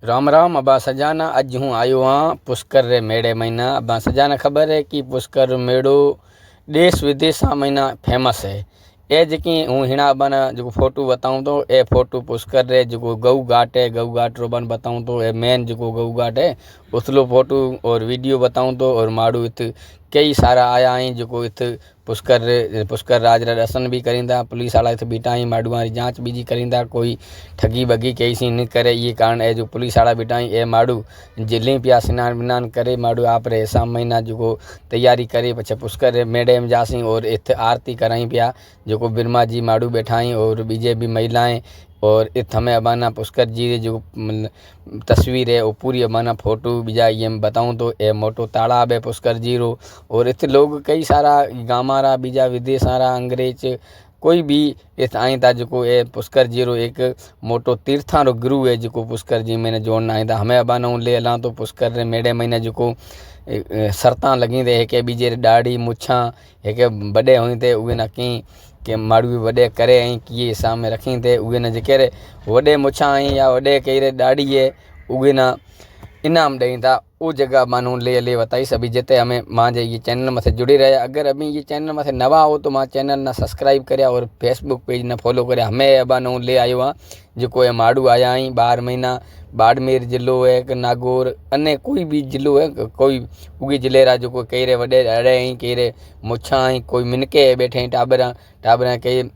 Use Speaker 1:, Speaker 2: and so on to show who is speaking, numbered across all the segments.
Speaker 1: राम राम। अबा सजाना अज हूँ आयो हाँ पुष्कर रे मेड़े महीना। अबा सजाना खबर है कि पुष्कर मेड़ो देश विदेश महीना फेमस है। ए जी हूँ हिना अबाना जो फोटो बताऊँ तो ए फोटो पुष्कर रे जो गऊ घाट है, गऊ घाट रो बन बताऊँ तो ए मेन जो गऊ घाट है उसलो फोटो और वीडियो बताऊँ तो। और माड़ू इत कई सारा आया आई जो इत पुष्कर राज रा दर्शन भी करींदा। पुलिस वाला इत बीटा आई माड़ू वारी जांच बीजी करींदा, कोई ठगी बगी कई सी नहीं करे। ये कारण ए जो पुलिस वाला बीटा आई ए माड़ू जिले पिया स्नान विनान करे माड़ू आप रे ऐसा महीना जो तैयारी करे पछे पुष्कर रे मेड़े में जासी और इत आरती कराई पिया जो बिरमा जी माड़ू बैठाई और बीजे भी महिलाएं। और इत हमें अबाना पुष्कर जी रे जो तस्वीर है वो पूरी अबाना फोटो बीजा ये बताऊँ तो ए मोटो तालाब है पुष्कर जी रो। और इत लोग कई सारा गामारा बीजा विदेशारा अंग्रेज कोई भी इत आई था जो ए पुष्कर जी रो एक मोटो तीर्था रो गुरु है जो पुष्कर जी मैंने जोड़न आई था। हमें अबाना ले अला तो पुष्कर रे मेड़े महीने जो शर्तां लगी थे एक बीजे दाढ़ी मुछा एक बड़े हुई थे उहे न कि माड़ू भी वडे करे ऐं कीअं हिसाब में रखी थे उहे न जेके वडे मुछा आई या वडे कई दाढ़ी है उहे न इनाम ॾेई था। वो जगह मानू ले बताई सभी जेते हमें माँ जे ये चैनल में से जुड़ी रहे। अगर अभी ये चैनल में से नवा हो तो माँ चैनल ना सब्सक्राइब करिया और फेसबुक पेज ना फॉलो करिया। हमें अबानो ले आयो हाँ जो माड़ू आया आई 12 महीना बाड़मेर जिलो है कि नागौर अने कोई भी जिलो है कोई उगी जिले रा जो कई रे वडे अड़े आई कई रे मुछा आई कोई मिनके बैठे टाबरा कई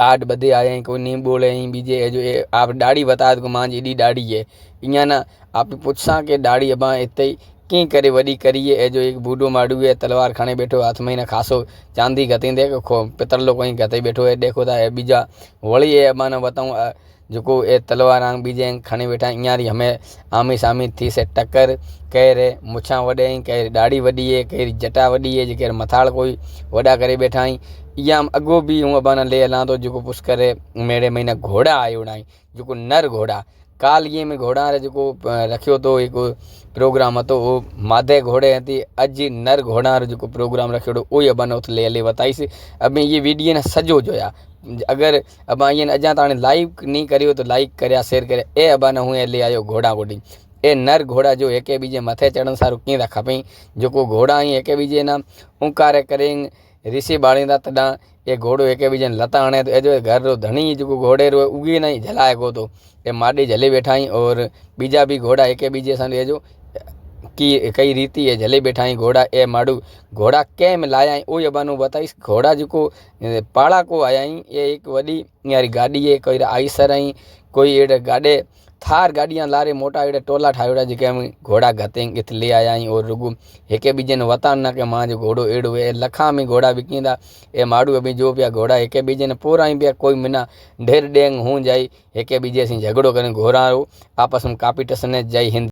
Speaker 1: आठ बदे आए कोई नीम बोले बीजे जो आप दाढ़ी बता दो मां जी एडी दाढ़ी है इं ना आप पूछसा के दाढ़ी अबा इतने की करे वडी करिए। ए जो एक बूढ़ो माड़ू है तलवार खाने बैठो हाथ में ना खासो चांदी गतींदे खो पितरलो कोई गते बैठो है देखो था बीजा वली है अबा ना बताऊँ जो ए तलवार आंग बीजे खणी बैठा इं हमें आमी सामी थी से टक्कर कह रे मुछा वडे कह दाढ़ी वडी है कह जटा वडी है जो मथाड़ कोई वडा करे बैठा आई या अगो भी हूँ अबाना ले अला तो जो पुष्कर मेड़े महीना घोड़ा आयो नाई जो नर घोड़ा काल ये में घोड़ा रे जो रखियो तो एक प्रोग्राम तो वो माधे घोड़े थी अज नर घोड़ा जो प्रोग्राम रखियो वो अबाना उत ले बताईस। अब ये वीडियो ने सजो जोया अगर अबा ये अजा ताने लाइक नहीं करियो तो लाइक करिया शेयर करे ए अबाना हूँ ले आयो घोड़ा घोड़ी ए नर घोड़ा जो एक बीजे मथे चढ़न सारू कीअं था खपई जो घोड़ा ही एक बीजे ना उंकारे करें ऋषि बाड़ींदा तॾां ये घोड़ो एक बीजे लता हणे तो एजो घर रो धणी जो घोड़े रो उगी नहीं झलाए को तो ए माडे झले बैठाई। और बीजा भी घोड़ा एक बीजे सां एजो की कई रीति है झले बैठाई घोड़ा ए माड़ू घोड़ा कै में लाया वो अबानो बताईस। घोड़ा जो पाड़ा को आया ये एक वडी यारी गाड़ी है कोई आईसर आई कोई एड़े गाड़े थार गाड़ियाँ लारे मोटा एड़े टोला ठायोड़ा जो हम घोड़ा गते इत ले आया और रुगू एक बीजे ने वतान ना कि माँ जो घोड़ो एड़ो है लखा में घोड़ा बिकींदा ए माड़ू अभी जो पिया घोड़ा एक बीजे ने पोरा पिया कोई मिना ढेर डेंग हूँ जाई एक बीजे से झगड़ो करें घोड़ा आपस में कापी टसने जाई हिंद।